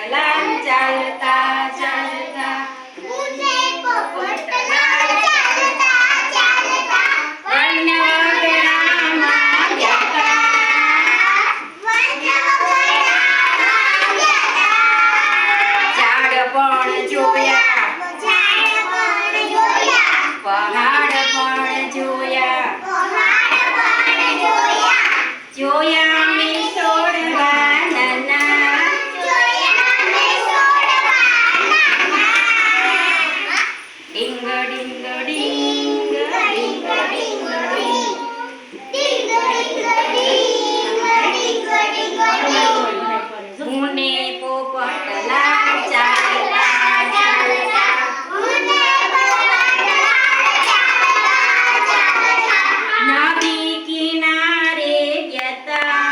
ચાલતા ચાલતા મુને પોપટલાલ ચાલતા ચાલતા વનવગડામાં ગયા વનવગડામાં ગયા ઝાડ પણ જોયા પહાડ પણ જોયા જોયા મેં છોડવા નાના ડીંગ ડીંગ ડીંગ ડીંગ ડીંગ મુને પોપટલાલ ચાલતા ચાલતા નદી કિનારે ગયા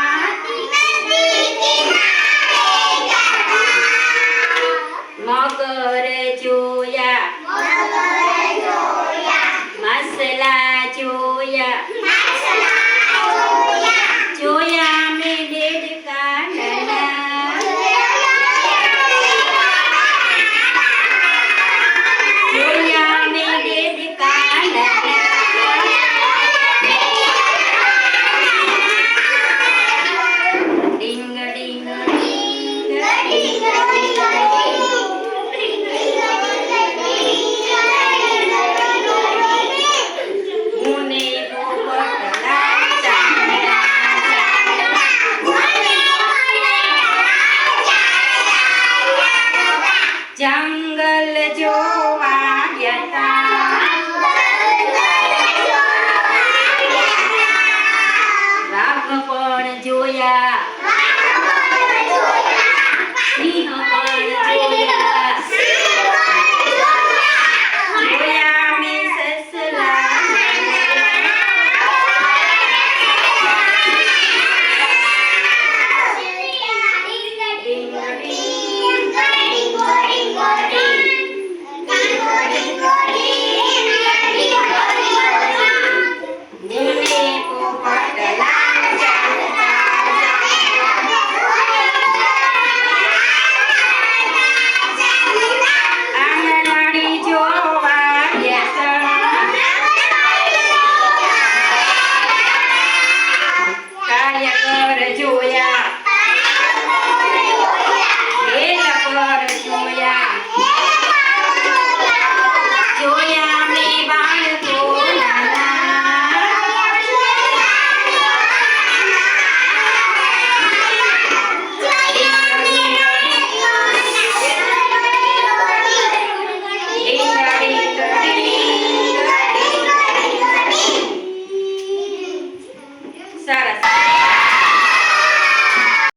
મગર